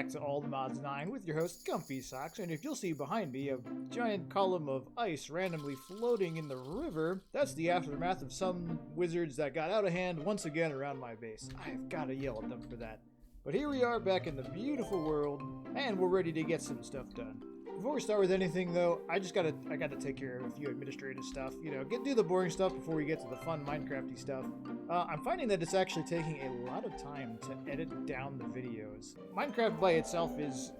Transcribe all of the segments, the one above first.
back to All the Mods 9 with your host, Comfy Socks, and if you'll see behind me a giant column of ice randomly floating in the river, that's the aftermath of some wizards that got out of hand once again around my base. I've gotta yell at them for that. But here we are back in the beautiful world, and we're ready to get some stuff done. Before we start with anything though, I gotta take care of a few administrative stuff, do the boring stuff before we get to the fun Minecrafty stuff. I'm finding that it's actually taking a lot of time to edit down the videos. Minecraft by itself is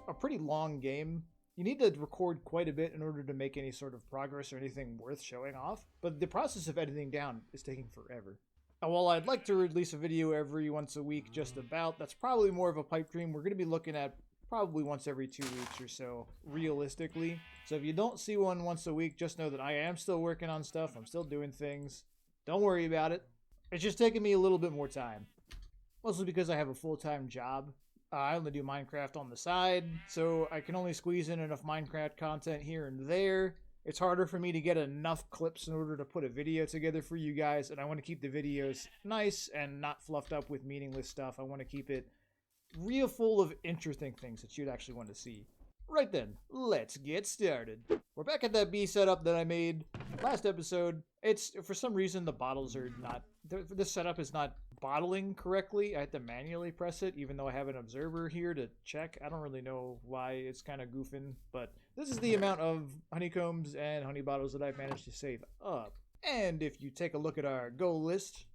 a pretty long game. You need to record quite a bit in order to make any sort of progress or anything worth showing off, but the process of editing down is taking forever. While I'd like to release a video every once a week just about, that's probably more of a pipe dream. We're going to be looking at probably once every 2 weeks or so, realistically. So if you don't see one once a week, just know that I am still working on stuff. I'm still doing things. Don't worry about it. It's just taking me a little bit more time. Mostly because I have a full-time job. I only do Minecraft on the side, so I can only squeeze in enough Minecraft content here and there. It's harder for me to get enough clips in order to put a video together for you guys, and I want to keep the videos nice and not fluffed up with meaningless stuff. I want to keep it real full of interesting things that you'd actually want to see. Right then, let's get started. We're back at that bee setup that I made last episode. It's, for some reason, the bottles are not, this setup is not bottling correctly. I had to manually press it, even though I have an observer here to check. I don't really know why it's kind of goofing, but this is the amount of honeycombs and honey bottles that I've managed to save up. And if you take a look at our goal list,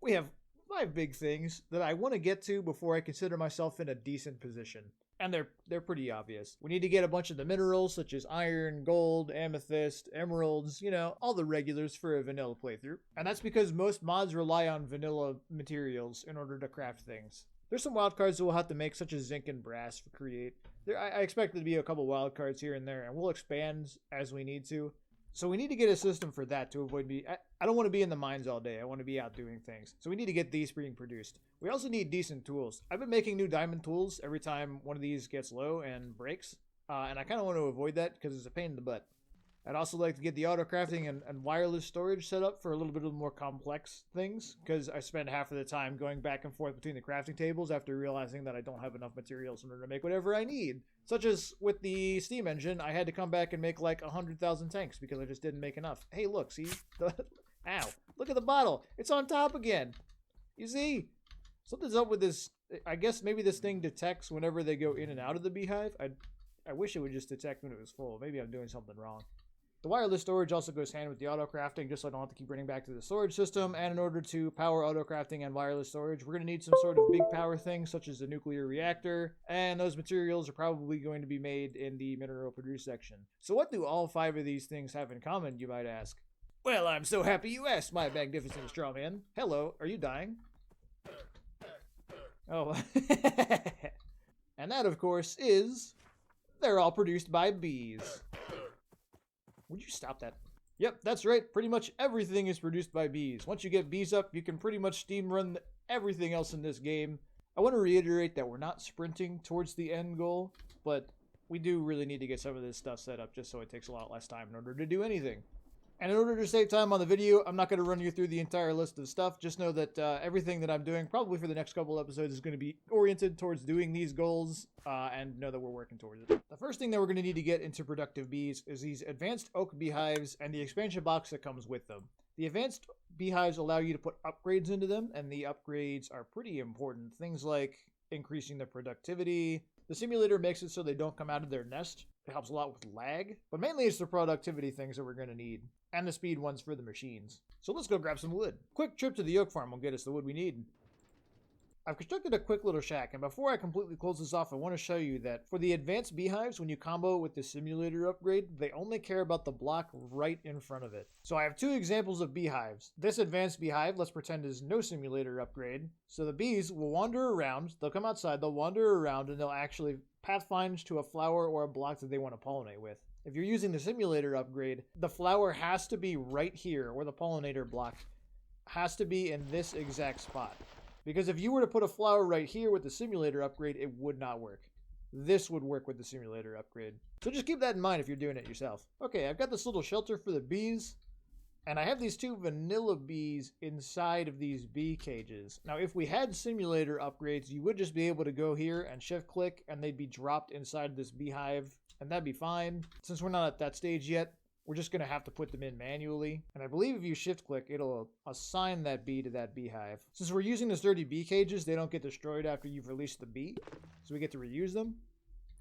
we have 5 big things that I want to get to before I consider myself in a decent position. And they're pretty obvious. We need to get a bunch of the minerals such as iron, gold, amethyst, emeralds, all the regulars for a vanilla playthrough. And that's because most mods rely on vanilla materials in order to craft things. There's some wildcards that we'll have to make, such as zinc and brass for create. I expect there to be a couple wildcards here and there, and we'll expand as we need to. So we need to get a system for that to avoid me. I don't want to be in the mines all day. I want to be out doing things. So we need to get these being produced. We also need decent tools. I've been making new diamond tools every time one of these gets low and breaks. And I kind of want to avoid that because it's a pain in the butt. I'd also like to get the auto crafting and wireless storage set up for a little bit of more complex things, because I spend half of the time going back and forth between the crafting tables after realizing that I don't have enough materials in order to make whatever I need. Such as with the steam engine, I had to come back and make like 100,000 tanks because I just didn't make enough. Hey, look, see? Ow. Look at the bottle. It's on top again. You see? Something's up with this. I guess maybe this thing detects whenever they go in and out of the beehive. I wish it would just detect when it was full. Maybe I'm doing something wrong. The wireless storage also goes hand with the auto crafting, just so I don't have to keep running back to the storage system. And in order to power auto crafting and wireless storage, we're going to need some sort of big power thing, such as a nuclear reactor. And those materials are probably going to be made in the mineral produce section. So what do all 5 of these things have in common, you might ask? Well, I'm so happy you asked, my magnificent straw man. Hello, are you dying? Oh. And that, of course, is they're all produced by bees. Would you stop that? Yep, that's right. Pretty much everything is produced by bees. Once you get bees up, you can pretty much steam run everything else in this game. I want to reiterate that we're not sprinting towards the end goal, but we do really need to get some of this stuff set up just so it takes a lot less time in order to do anything. And in order to save time on the video, I'm not going to run you through the entire list of stuff. Just know that everything that I'm doing, probably for the next couple episodes, is going to be oriented towards doing these goals, and know that we're working towards it. The first thing that we're going to need to get into productive bees is these advanced oak beehives and the expansion box that comes with them. The advanced beehives allow you to put upgrades into them, and the upgrades are pretty important. Things like increasing the productivity. The simulator makes it so they don't come out of their nest. It helps a lot with lag, but mainly it's the productivity things that we're going to need, and the speed ones for the machines. So let's go grab some wood. Quick trip to the oak farm will get us the wood we need. I've constructed a quick little shack, and before I completely close this off, I want to show you that for the advanced beehives, when you combo with the simulator upgrade, they only care about the block right in front of it. So I have 2 examples of beehives. This advanced beehive, let's pretend, is no simulator upgrade. So the bees will wander around, they'll come outside, they'll wander around, and they'll actually pathfind to a flower or a block that they want to pollinate with. If you're using the simulator upgrade, the flower has to be right here, or the pollinator block has to be in this exact spot. Because if you were to put a flower right here with the simulator upgrade, it would not work. This would work with the simulator upgrade. So just keep that in mind if you're doing it yourself. Okay, I've got this little shelter for the bees. And I have these 2 vanilla bees inside of these bee cages. Now, if we had simulator upgrades, you would just be able to go here and shift click and they'd be dropped inside this beehive, and that'd be fine. Since we're not at that stage yet, we're just going to have to put them in manually. And I believe if you shift click, it'll assign that bee to that beehive. Since we're using the sturdy bee cages, they don't get destroyed after you've released the bee. So we get to reuse them.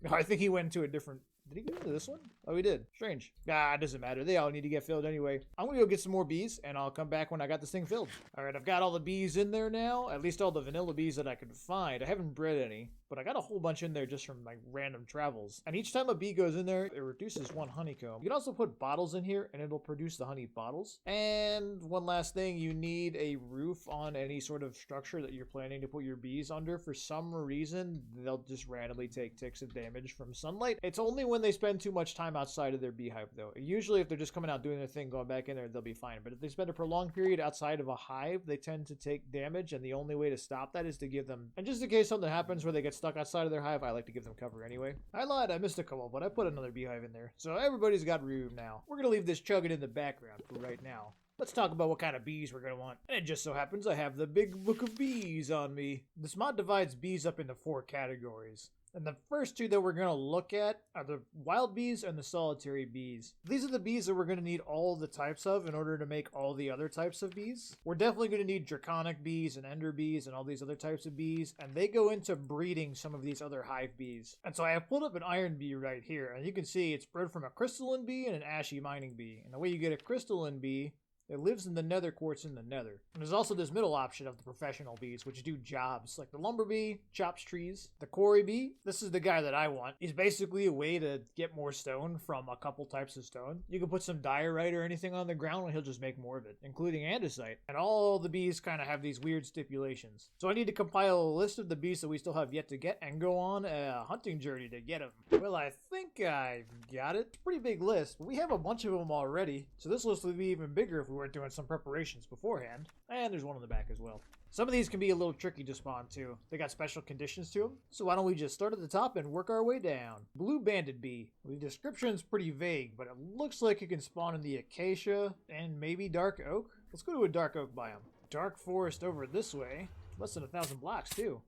No, I think he went into a different... Did he go into this one? Oh, he did. Strange. Ah, it doesn't matter. They all need to get filled anyway. I'm going to go get some more bees, and I'll come back when I got this thing filled. All right, I've got all the bees in there now. At least all the vanilla bees that I could find. I haven't bred any, but I got a whole bunch in there just from like random travels. And each time a bee goes in there, it reduces 1 honeycomb. You can also put bottles in here, and it'll produce the honey bottles. And one last thing, you need a roof on any sort of structure that you're planning to put your bees under. For some reason, they'll just randomly take ticks of damage from sunlight. It's only when they spend too much time outside of their beehive, though. Usually, if they're just coming out doing their thing, going back in there, they'll be fine. But if they spend a prolonged period outside of a hive, they tend to take damage, and the only way to stop that is to give them... And just in case something happens where they get stuck outside of their hive, I like to give them cover anyway. I lied, I missed a couple, but I put another beehive in there. So everybody's got room now. We're gonna leave this chugging in the background for right now. Let's talk about what kind of bees we're going to want. And it just so happens I have the big book of bees on me. This mod divides bees up into 4 categories. And the first 2 that we're going to look at are the wild bees and the solitary bees. These are the bees that we're going to need all the types of in order to make all the other types of bees. We're definitely going to need draconic bees and ender bees and all these other types of bees. And they go into breeding some of these other hive bees. And so I have pulled up an iron bee right here. And you can see it's bred from a crystalline bee and an ashy mining bee. And the way you get a crystalline bee, it lives in the nether quartz in the nether. And there's also this middle option of the professional bees, which do jobs, like the lumber bee, chops trees. The quarry bee, this is the guy that I want. He's basically a way to get more stone from a couple types of stone. You can put some diorite or anything on the ground and he'll just make more of it, including andesite. And all the bees kind of have these weird stipulations. So I need to compile a list of the bees that we still have yet to get and go on a hunting journey to get them. Well, I think I've got it. It's a pretty big list, but we have a bunch of them already. So this list would be even bigger if we weren't doing some preparations beforehand. And there's one on the back as well. Some of these can be a little tricky to spawn too. They got special conditions to them. So why don't we just start at the top and work our way down. Blue banded bee. The description's pretty vague, but it looks like it can spawn in the acacia and maybe dark oak. Let's go to a dark oak biome. Dark forest over this way. Less than 1,000 blocks too.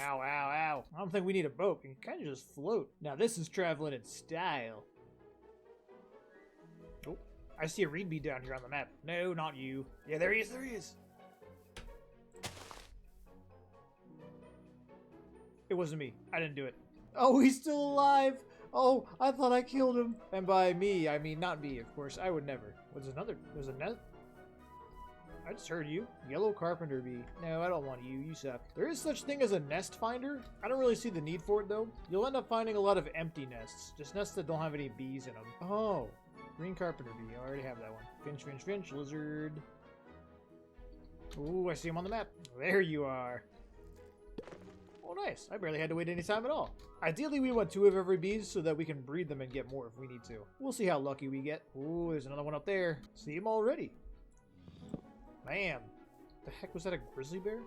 Ow, ow, ow. I don't think we need a boat. We can kind of just float. Now this is traveling in style. Oh, I see a reed bee down here on the map. No, not you. Yeah, there he is, there he is. It wasn't me. I didn't do it. Oh, he's still alive. Oh, I thought I killed him. And by me, I mean not me, of course. I would never. What's another? There's a nest. I just heard you. Yellow carpenter bee. No, I don't want you. You suck. There is such thing as a nest finder. I don't really see the need for it, though. You'll end up finding a lot of empty nests. Just nests that don't have any bees in them. Oh, green carpenter bee. I already have that one. Finch, finch, finch. Lizard. Ooh, I see him on the map. There you are. Oh, nice. I barely had to wait any time at all. Ideally, we want 2 of every bees so that we can breed them and get more if we need to. We'll see how lucky we get. Ooh, there's another one up there. See him already. Man, the heck was that, a grizzly bear?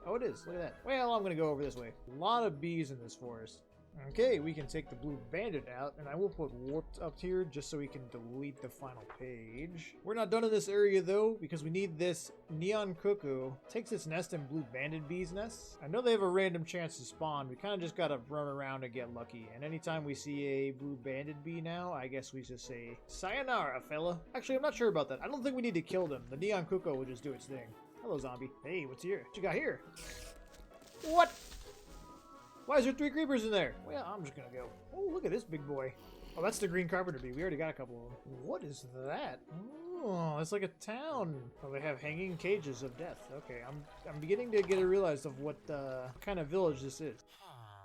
Oh, it is. Look at that. Well, I'm going to go over this way. A lot of bees in this forest. Okay, we can take the blue bandit out, and I will put warped up here just so we can delete the final page. We're not done in this area, though, because we need this neon cuckoo. Takes its nest in blue banded bees' nests. I know they have a random chance to spawn. We kind of just got to run around and get lucky. And anytime we see a blue banded bee now, I guess we just say, sayonara, fella. Actually, I'm not sure about that. I don't think we need to kill them. The neon cuckoo will just do its thing. Hello, zombie. Hey, what's here? What you got here? What? Why is there 3 creepers in there? Well, I'm just gonna go. Oh, look at this big boy. Oh, that's the green carpenter bee. We already got a couple of them. What is that? Oh, it's like a town. Oh, they have hanging cages of death. Okay, I'm beginning to get a realize of what kind of village this is.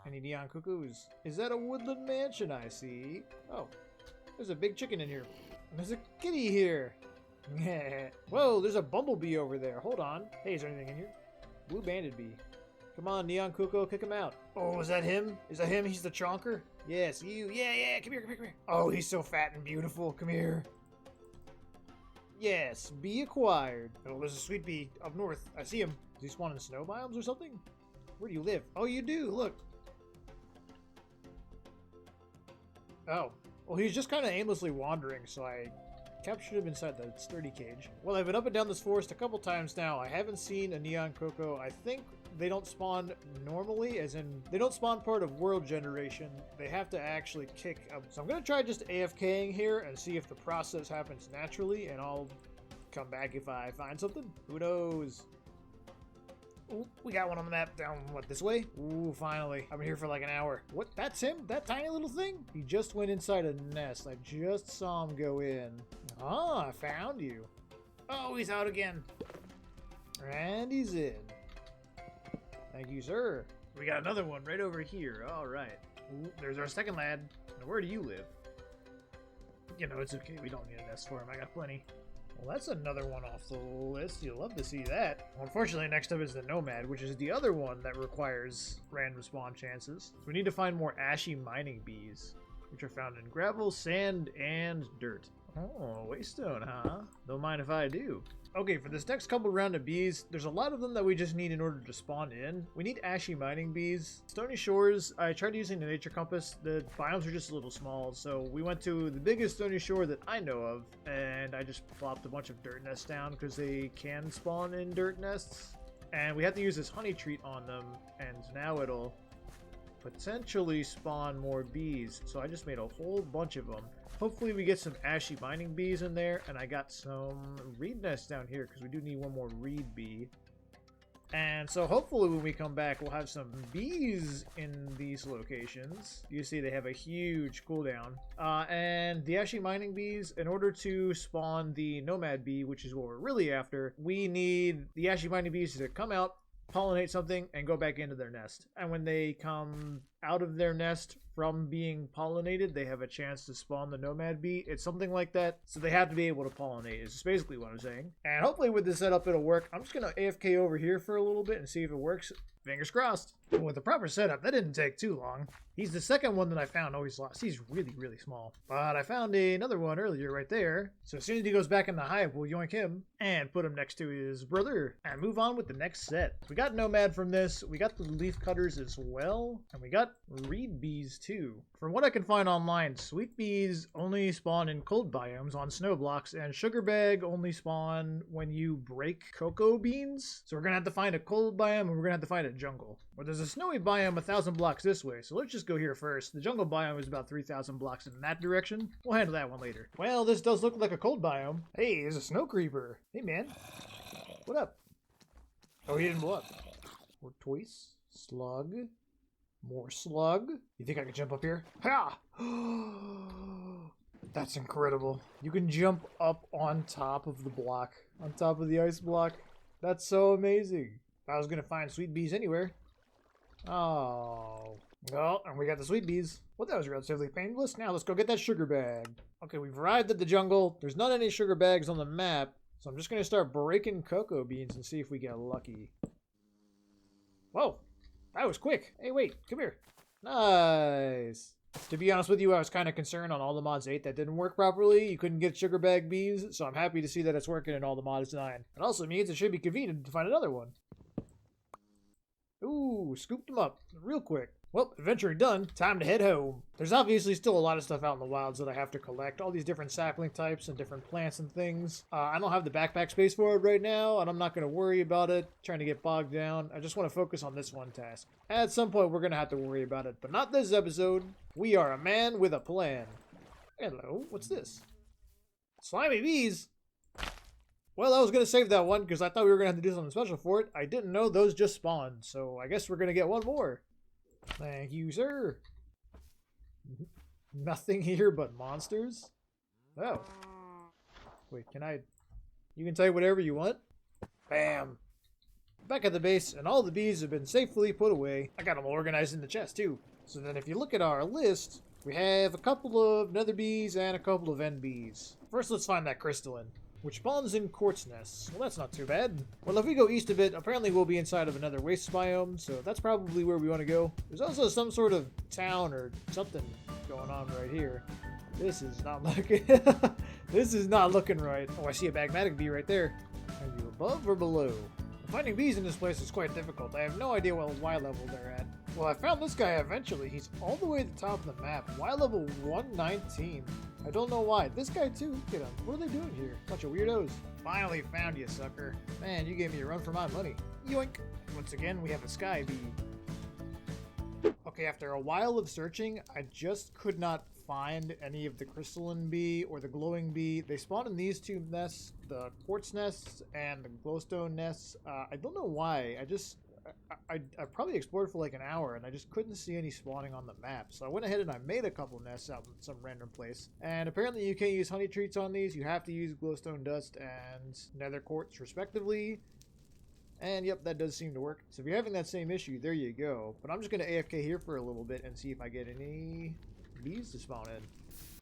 Any neon cuckoos? Is that a woodland mansion I see? Oh, there's a big chicken in here. And there's a kitty here. Whoa, there's a bumblebee over there. Hold on. Hey, is there anything in here? Blue banded bee. Come on, Neon Cuckoo, kick him out. Oh, is that him? Is that him? He's the chonker? Yes, you. Yeah, yeah, come here, come here, come here. Oh, he's so fat and beautiful. Come here. Yes, bee acquired. Oh, there's a sweet bee up north. I see him. Does he spawn in snow biomes or something? Where do you live? Oh, you do. Look. Oh. Well, he's just kind of aimlessly wandering, so I captured him inside the sturdy cage. Well, I've been up and down this forest a couple times now. I haven't seen a neon Coco. I think they don't spawn normally, as in they don't spawn part of world generation. They have to actually kick up. So I'm gonna try just AFKing here and see if the process happens naturally, and I'll come back if I find something. Who knows? Ooh, we got one on the map down, what, this way? Ooh, finally. I've been here for like an hour. What, that's him? That tiny little thing? He just went inside a nest. I just saw him go in. Ah, I found you. Oh, he's out again. And he's in. Thank you, sir. We got another one right over here. All right. Ooh, there's our second lad. Now, where do you live? You know, it's okay. We don't need a nest for him. I got plenty. Well, that's another one off the list. You'll love to see that. Well, unfortunately, next up is the Nomad, which is the other one that requires random spawn chances. So we need to find more ashy mining bees, which are found in gravel, sand, and dirt. Oh, waystone, huh? Don't mind if I do. Okay, for this next couple round of bees, there's a lot of them that we just need in order to spawn in. We need ashy mining bees. Stony Shores, I tried using the nature compass. The biomes are just a little small, so we went to the biggest stony shore that I know of, and I just plopped a bunch of dirt nests down because they can spawn in dirt nests. And we have to use this honey treat on them, and now it'll potentially spawn more bees. So I just made a whole bunch of them. Hopefully we get some ashy mining bees in there, and I got some reed nests down here because we do need one more reed bee. And so hopefully when we come back, we'll have some bees in these locations. You see they have a huge cooldown. And the ashy mining bees, in order to spawn the nomad bee, which is what we're really after, we need the ashy mining bees to come out, pollinate something, and go back into their nest. And when they come out of their nest from being pollinated, they have a chance to spawn the nomad bee. It's something like that, so they have to be able to pollinate, is basically what I'm saying. And hopefully with this setup it'll work. I'm just gonna AFK over here for a little bit and see if it works. Fingers crossed. With the proper setup, that didn't take too long. He's the second one that I found. Oh, he's lost. He's really, really small. But I found another one earlier right there. So as soon as he goes back in the hive, we'll yoink him and put him next to his brother and move on with the next set. We got Nomad from this. We got the leaf cutters as well. And we got reed bees too. From what I can find online, sweet bees only spawn in cold biomes on snow blocks, and sugar bag only spawn when you break cocoa beans. So we're gonna have to find a cold biome, and we're gonna have to find a jungle. Well, there's a snowy biome 1,000 blocks this way, so let's just go here first. The jungle biome is about 3,000 blocks in that direction. We'll handle that one later. Well, this does look like a cold biome. Hey, there's a snow creeper. Hey, man. What up? Oh, he didn't blow up. Or twice. Slug. More slug. You think I can jump up here? Ha! That's incredible. You can jump up on top of the block. On top of the ice block. That's so amazing. If I was gonna find sweet bees anywhere. Oh. Well, and we got the sweet bees. Well, that was relatively painless. Now let's go get that sugar bag. Okay, we've arrived at the jungle. There's not any sugar bags on the map, so I'm just gonna start breaking cocoa beans and see if we get lucky. Whoa. That was quick. Hey, wait, come here. Nice. To be honest with you, I was kind of concerned on all the mods 8 that didn't work properly. You couldn't get sugar bag bees, so I'm happy to see that it's working in all the mods 9. It also means it should be convenient to find another one. Ooh, scooped them up real quick. Well, adventure done. Time to head home. There's obviously still a lot of stuff out in the wilds that I have to collect. All these different sapling types and different plants and things. I don't have the backpack space for it right now, and I'm not going to worry about it, trying to get bogged down. I just want to focus on this one task. At some point, we're going to have to worry about it, but not this episode. We are a man with a plan. Hello, what's this? Slimy bees? Well, I was going to save that one because I thought we were going to have to do something special for it. I didn't know those just spawned, so I guess we're going to get one more. Thank you, sir. Nothing here but monsters? Oh. Wait, you can type whatever you want? Bam. Back at the base, and all the bees have been safely put away. I got them organized in the chest, too. So then if you look at our list, we have a couple of nether bees and a couple of end bees. First, let's find that crystalline, which spawns in quartz nests. Well, that's not too bad. Well, if we go east a bit, apparently we'll be inside of another waste biome, so that's probably where we want to go. There's also some sort of town or something going on right here. This is not looking... This is not looking right. Oh, I see a magmatic bee right there. Are you above or below? Finding bees in this place is quite difficult. I have no idea what Y level they're at. Well, I found this guy eventually. He's all the way at the top of the map. Why level 119? I don't know why. This guy too, look at him. What are they doing here? Bunch of weirdos. Finally found you, sucker. Man, you gave me a run for my money. Yoink. Once again, we have a sky bee. Okay, after a while of searching, I just could not find any of the crystalline bee or the glowing bee. They spawn in these two nests, the quartz nests and the glowstone nests. I don't know why. I probably explored for like an hour and I just couldn't see any spawning on the map. So I went ahead and I made a couple nests out in some random place. And apparently you can't use honey treats on these. You have to use glowstone dust and nether quartz respectively. And yep, that does seem to work. So if you're having that same issue, there you go. But I'm just going to AFK here for a little bit and see if I get any bees to spawn in.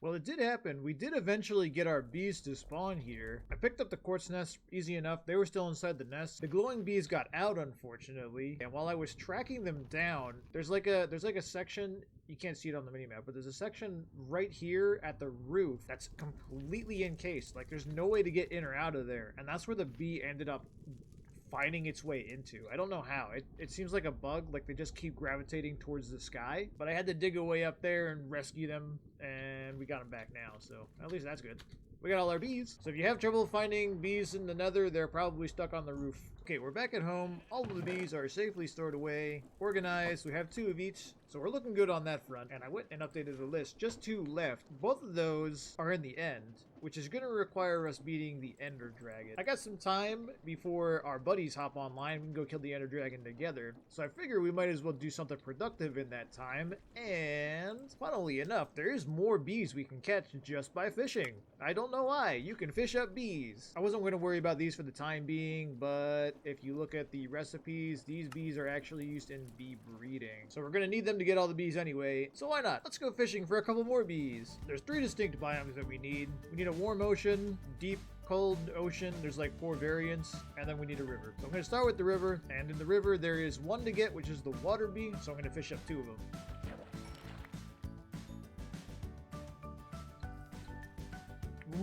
Well, it did happen. We did eventually get our bees to spawn here. I picked up the quartz nest easy enough. They were still inside the nest. The glowing bees got out, unfortunately. And while I was tracking them down, there's like a section, you can't see it on the minimap, but there's a section right here at the roof that's completely encased. Like there's no way to get in or out of there. And that's where the bee ended up finding its way into. I don't know how. It seems like a bug, like they just keep gravitating towards the sky. But I had to dig a way up there and rescue them, and we got them back now, so at least that's good. We got all our bees. So if you have trouble finding bees in the nether, they're probably stuck on the roof. Okay, we're back at home. All of the bees are safely stored away, organized. We have 2 of each, so we're looking good on that front. And I went and updated the list. Just 2 left. Both of those are in the end, which is going to require us beating the Ender Dragon. I got some time before our buddies hop online. We can go kill the Ender Dragon together. So I figure we might as well do something productive in that time. And funnily enough, there is more bees we can catch just by fishing. I don't know why. You can fish up bees. I wasn't going to worry about these for the time being, but if you look at the recipes, these bees are actually used in bee breeding. So we're going to need them to get all the bees anyway. So why not? Let's go fishing for a couple more bees. There's 3 distinct biomes that we need. We need a warm ocean, deep, cold ocean. There's like 4 variants, and then we need a river. So I'm going to start with the river, and in the river there is 1 to get, which is the water bee. So I'm going to fish up 2 of them.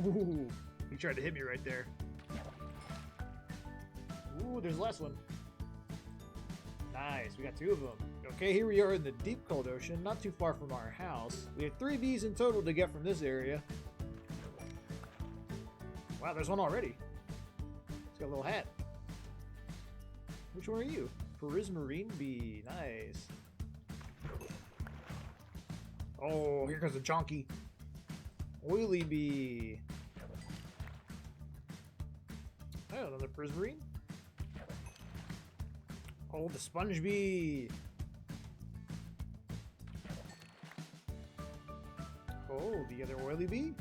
Ooh, he tried to hit me right there. Ooh, there's the last one. Nice, we got 2 of them. Okay, here we are in the deep cold ocean, not too far from our house. We have 3 bees in total to get from this area. Wow, there's one already. It's got a little hat. Which one are you? Prismarine bee. Nice. Oh, here comes the chonky. Oily bee. Oh, another prismarine. Oh, the sponge bee. Oh, the other oily bee.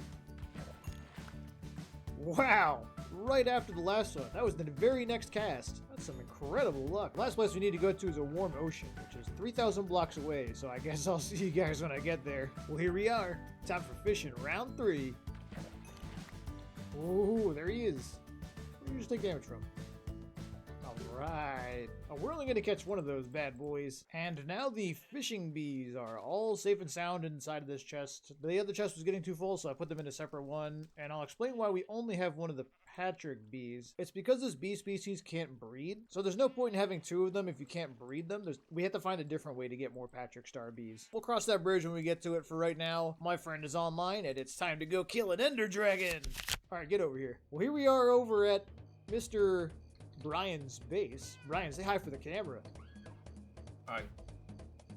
Wow! Right after the last one. That was the very next cast. That's some incredible luck. Last place we need to go to is a warm ocean, which is 3,000 blocks away, so I guess I'll see you guys when I get there. Well, here we are. Time for fishing round 3. Ooh, there he is. Where did you just take damage from? Alright. Oh, we're only going to catch one of those bad boys. And now the fishing bees are all safe and sound inside of this chest. The other chest was getting too full, so I put them in a separate one. And I'll explain why we only have one of the Patrick bees. It's because this bee species can't breed. So there's no point in having 2 of them if you can't breed them. We have to find a different way to get more Patrick Star bees. We'll cross that bridge when we get to it. For right now, my friend is online and it's time to go kill an Ender Dragon. Alright, get over here. Well, here we are over at Mr. Brian's base. Brian, say hi for the camera. Hi.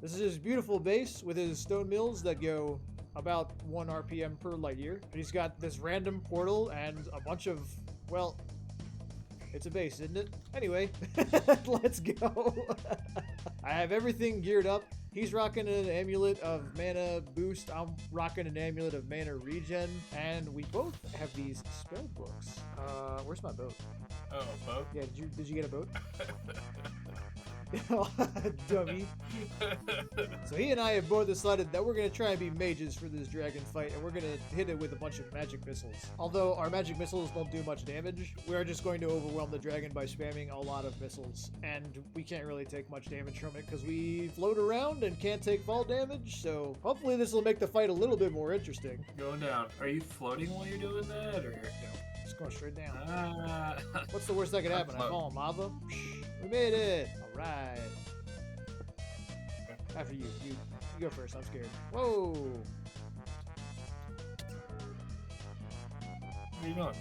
This is his beautiful base with his stone mills that go about 1 RPM per light year. And he's got this random portal and a bunch of, well, it's a base, isn't it? Anyway, let's go. I have everything geared up. He's rocking an amulet of mana boost. I'm rocking an amulet of mana regen. And we both have these spell books. Where's my boat? Oh, a boat? Yeah, did you get a boat? Dummy. So he and I have both decided that we're going to try and be mages for this dragon fight, and we're going to hit it with a bunch of magic missiles. Although our magic missiles don't do much damage, we are just going to overwhelm the dragon by spamming a lot of missiles, and we can't really take much damage from it because we float around and can't take fall damage, so hopefully this will make the fight a little bit more interesting. Going down. Are you floating while you're doing that, or? No, just going straight down. Ah. What's the worst that could happen? I fall in lava? We made it! Alright. After you. You go first. I'm scared. Whoa! Where are you going?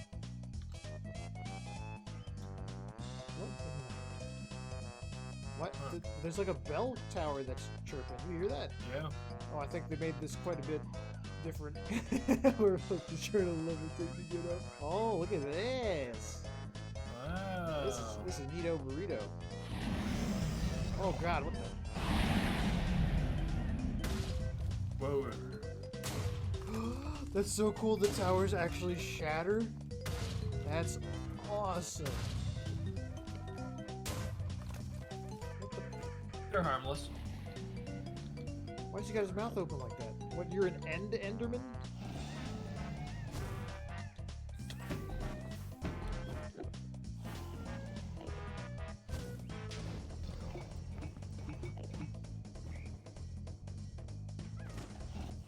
What? Huh. There's like a bell tower that's chirping. You hear that? Yeah. Oh, I think they made this quite a bit different. We're supposed to try to levitate to get up. Oh, look at this. Wow. This is neato burrito. Oh God, what the? Whoa. That's so cool. The towers actually shatter. That's awesome. They're harmless. Why's he got his mouth open like that? What? You're an Enderman?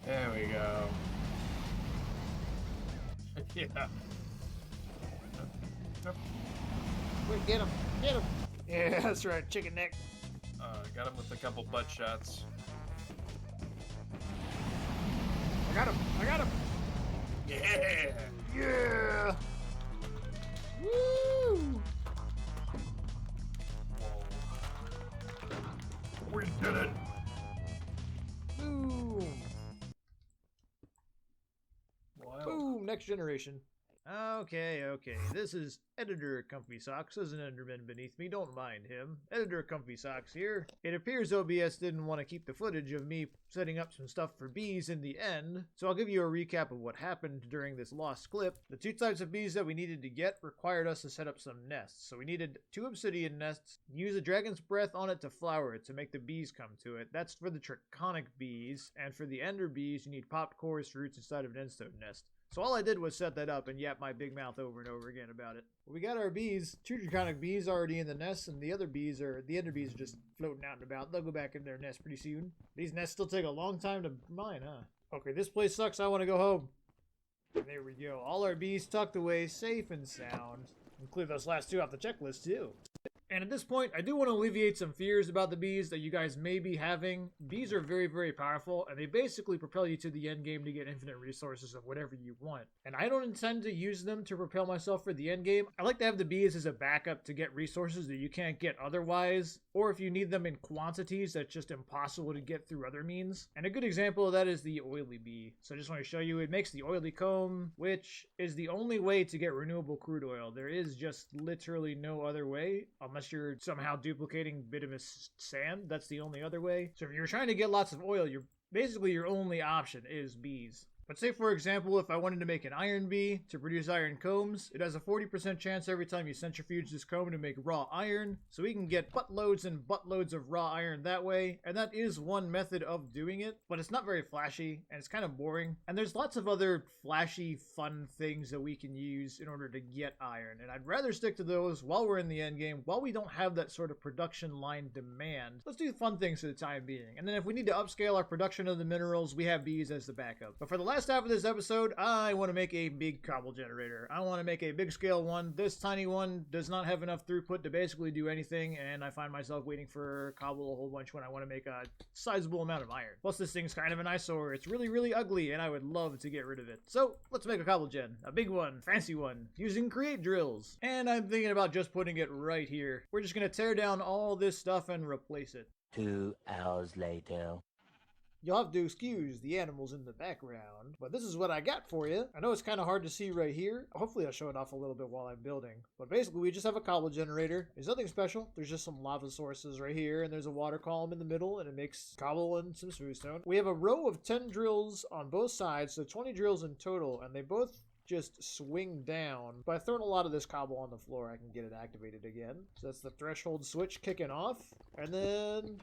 There we go. Yeah. Wait, get him! Get him! Yeah, that's right. Chicken neck. Got him with a couple butt shots. I got him! I got him! Yeah! Yeah! Woo! We did it! Boom! Wild. Boom! Next generation. Okay. This is Editor Comfy Socks. There's an Enderman beneath me. Don't mind him. Editor Comfy Socks here. It appears OBS didn't want to keep the footage of me setting up some stuff for bees in the end, so I'll give you a recap of what happened during this lost clip. The two types of bees that we needed to get required us to set up some nests. So we needed 2 obsidian nests, use a dragon's breath on it to flower it to make the bees come to it. That's for the draconic bees, and for the ender bees, you need popped cores roots inside of an endstone nest. So all I did was set that up and yap my big mouth over and over again about it. We got our bees, 2 draconic bees already in the nest, and the ender bees are just floating out and about. They'll go back in their nest pretty soon. These nests still take a long time to mine, huh? Okay, this place sucks. I want to go home. And there we go. All our bees tucked away, safe and sound. Include those last 2 off the checklist too. And at this point, I do want to alleviate some fears about the bees that you guys may be having. Bees are very, very powerful, and they basically propel you to the end game to get infinite resources of whatever you want. And I don't intend to use them to propel myself for the end game. I like to have the bees as a backup to get resources that you can't get otherwise, or if you need them in quantities that's just impossible to get through other means. And a good example of that is the oily bee. So I just want to show you, it makes the oily comb, which is the only way to get renewable crude oil. There is just literally no other way, unless you're somehow duplicating bituminous sand. That's the only other way. So if you're trying to get lots of oil, basically your only option is bees. But say, for example, if I wanted to make an iron bee to produce iron combs, it has a 40% chance every time you centrifuge this comb to make raw iron, so we can get buttloads and buttloads of raw iron that way, and that is one method of doing it, but it's not very flashy, and it's kind of boring, and there's lots of other flashy, fun things that we can use in order to get iron, and I'd rather stick to those while we're in the end game, while we don't have that sort of production line demand. Let's do fun things for the time being, and then if we need to upscale our production of the minerals, we have bees as the backup. But for the last half of this episode, I want to make a big cobble generator. I want to make a big scale one. This tiny one does not have enough throughput to basically do anything, and I find myself waiting for cobble a whole bunch when I want to make a sizable amount of iron. Plus, this thing's kind of an eyesore. It's really, really ugly, and I would love to get rid of it. So, let's make a cobble gen. A big one, fancy one, using create drills. And I'm thinking about just putting it right here. We're just going to tear down all this stuff and replace it. 2 hours later. You'll have to excuse the animals in the background, but this is what I got for you. I know it's kind of hard to see right here. Hopefully I'll show it off a little bit while I'm building. But basically we just have a cobble generator. There's nothing special. There's just some lava sources right here, and there's a water column in the middle, and it makes cobble and some smooth stone. We have a row of 10 drills on both sides, so 20 drills in total, and they both just swing down. By throwing a lot of this cobble on the floor, I can get it activated again. So that's the threshold switch kicking off, and then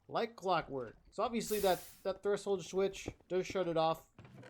like clockwork. So obviously that threshold switch does shut it off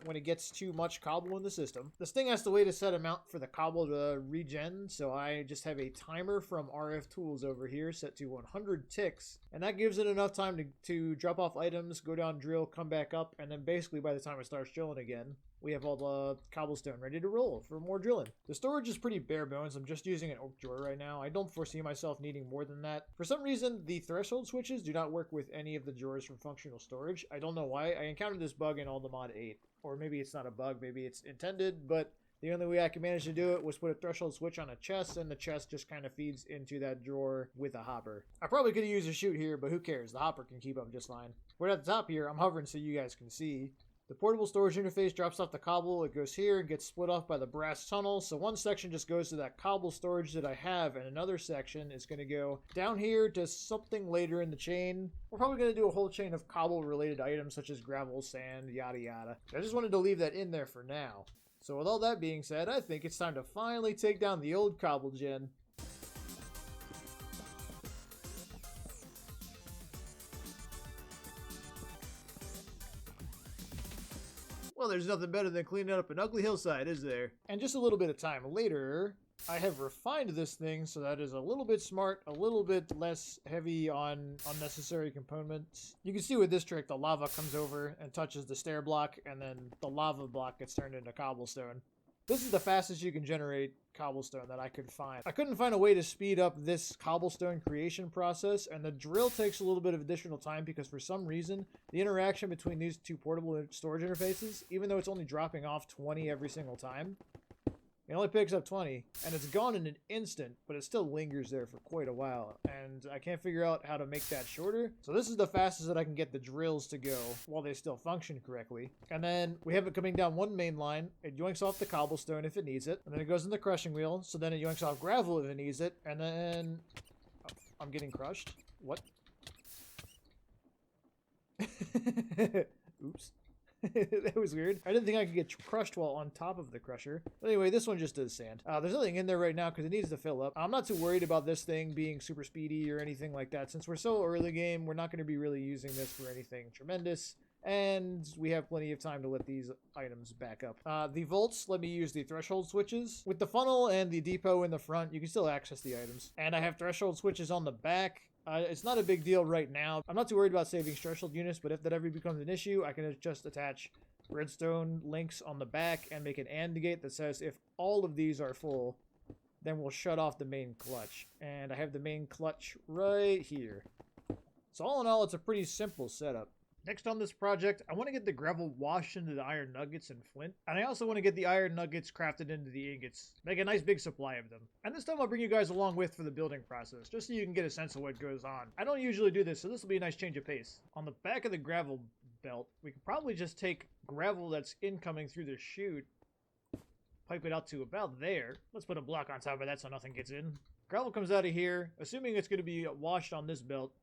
when it gets too much cobble in the system. This thing has to wait a set amount for the cobble to regen, so I just have a timer from RF Tools over here set to 100 ticks, and that gives it enough time to drop off items, go down drill, come back up, and then basically by the time it starts drilling again, we have all the cobblestone ready to roll for more drilling. The storage is pretty bare bones. I'm just using an oak drawer right now. I don't foresee myself needing more than that. For some reason, the threshold switches do not work with any of the drawers from functional storage. I don't know why. I encountered this bug in all the mod 8. Or maybe it's not a bug, maybe it's intended, but the only way I could manage to do it was put a threshold switch on a chest, and the chest just kind of feeds into that drawer with a hopper. I probably could have used a chute here, but who cares? The hopper can keep up just fine. We're at the top here. I'm hovering so you guys can see. The portable storage interface drops off the cobble. It goes here and gets split off by the brass tunnel. So one section just goes to that cobble storage that I have, and another section is going to go down here to something later in the chain. We're probably going to do a whole chain of cobble-related items such as gravel, sand, yada yada. I just wanted to leave that in there for now. So with all that being said, I think it's time to finally take down the old cobble gen. Well, there's nothing better than cleaning up an ugly hillside, is there? And just a little bit of time later, I have refined this thing so that it's a little bit smart, a little bit less heavy on unnecessary components. You can see with this trick, the lava comes over and touches the stair block, and then the lava block gets turned into cobblestone. This is the fastest you can generate cobblestone that I could find. I couldn't find a way to speed up this cobblestone creation process, and the drill takes a little bit of additional time because for some reason, the interaction between these two portable storage interfaces, even though it's only dropping off 20 every single time, it only picks up 20, and it's gone in an instant, but it still lingers there for quite a while, and I can't figure out how to make that shorter. So this is the fastest that I can get the drills to go while they still function correctly. And then we have it coming down one main line. It yoinks off the cobblestone if it needs it, and then it goes in the crushing wheel, so then it yoinks off gravel if it needs it, and then... Oh, I'm getting crushed. What? Oops. That was weird. I didn't think I could get crushed while on top of the crusher. But anyway, this one just does sand. There's nothing in there right now because it needs to fill up. I'm not too worried about this thing being super speedy or anything like that. Since we're so early game, we're not going to be really using this for anything tremendous. And we have plenty of time to let these items back up. The vaults let me use the threshold switches. With the funnel and the depot in the front, you can still access the items. And I have threshold switches on the back. It's not a big deal right now. I'm not too worried about saving threshold units, but if that ever becomes an issue, I can just attach redstone links on the back and make an AND gate that says if all of these are full, then we'll shut off the main clutch. And I have the main clutch right here. So all in all, it's a pretty simple setup. Next on this project, I want to get the gravel washed into the iron nuggets and flint. And I also want to get the iron nuggets crafted into the ingots. Make a nice big supply of them. And this time I'll bring you guys along with for the building process, just so you can get a sense of what goes on. I don't usually do this, so this will be a nice change of pace. On the back of the gravel belt, we could probably just take gravel that's incoming through the chute, pipe it out to about there. Let's put a block on top of that so nothing gets in. Gravel comes out of here, assuming it's going to be washed on this belt.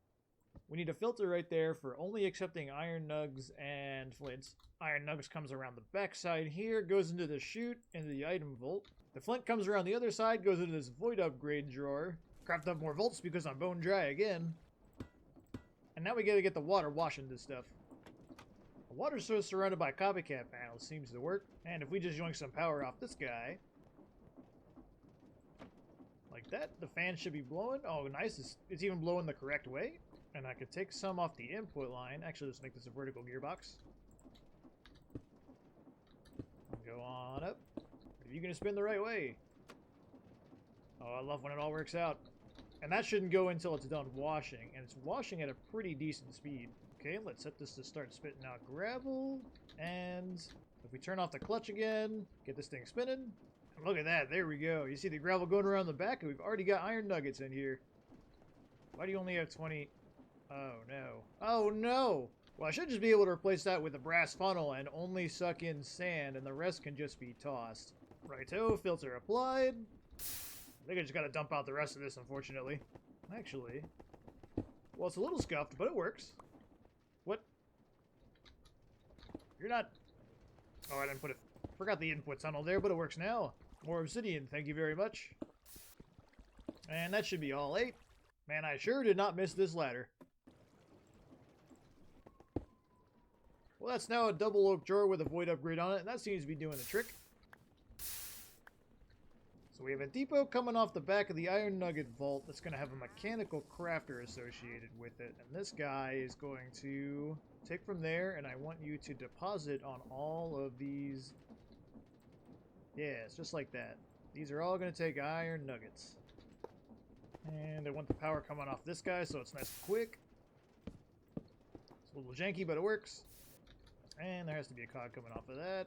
We need a filter right there for only accepting iron nugs and flints. Iron nugs comes around the back side here, goes into the chute, into the item vault. The flint comes around the other side, goes into this void upgrade drawer. Craft up more volts because I'm bone dry again. And now we gotta get the water washing this stuff. The water source surrounded by copycat panels seems to work. And if we just yoink some power off this guy, like that, the fan should be blowing. Oh, nice. It's even blowing the correct way. And I could take some off the input line. Actually, let's make this a vertical gearbox. Go on up. Are you going to spin the right way? Oh, I love when it all works out. And that shouldn't go until it's done washing. And it's washing at a pretty decent speed. Okay, let's set this to start spitting out gravel. And if we turn off the clutch again, get this thing spinning. And look at that. There we go. You see the gravel going around the back? And we've already got iron nuggets in here. Why do you only have 20... Oh no. Oh no! Well, I should just be able to replace that with a brass funnel and only suck in sand, and the rest can just be tossed. Righto, filter applied. I think I just gotta dump out the rest of this, unfortunately. Actually, well, it's a little scuffed, but it works. What? You're not... Oh, I didn't put it... Forgot the input tunnel there, but it works now. More obsidian, thank you very much. And that should be all 8. Man, I sure did not miss this ladder. Well, that's now a double oak drawer with a void upgrade on it, and that seems to be doing the trick. So we have a depot coming off the back of the iron nugget vault that's going to have a mechanical crafter associated with it. And this guy is going to take from there, and I want you to deposit on all of these. Yeah, it's just like that. These are all going to take iron nuggets. And I want the power coming off this guy, so it's nice and quick. It's a little janky, but it works. And there has to be a cog coming off of that.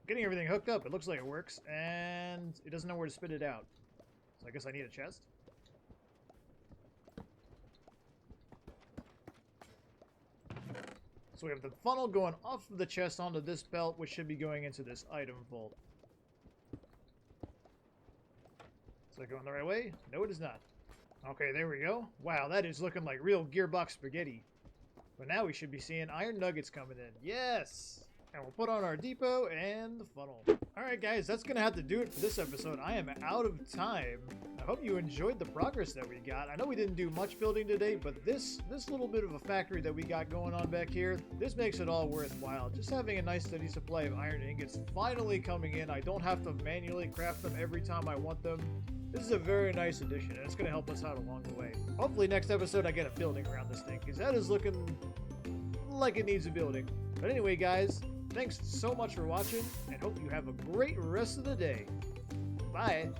Getting everything hooked up, it looks like it works, and it doesn't know where to spit it out. So I guess I need a chest. So we have the funnel going off of the chest onto this belt, which should be going into this item vault. Is that going the right way? No, it is not. Okay, there we go. Wow, that is looking like real gearbox spaghetti. But now we should be seeing iron nuggets coming in. Yes! And we'll put on our depot and the funnel. Alright guys, that's going to have to do it for this episode. I am out of time. I hope you enjoyed the progress that we got. I know we didn't do much building today, but this little bit of a factory that we got going on back here, this makes it all worthwhile. Just having a nice steady supply of iron ingots finally coming in. I don't have to manually craft them every time I want them. This is a very nice addition, and it's going to help us out along the way. Hopefully next episode I get a building around this thing, because that is looking like it needs a building. But anyway guys, thanks so much for watching, and hope you have a great rest of the day. Bye!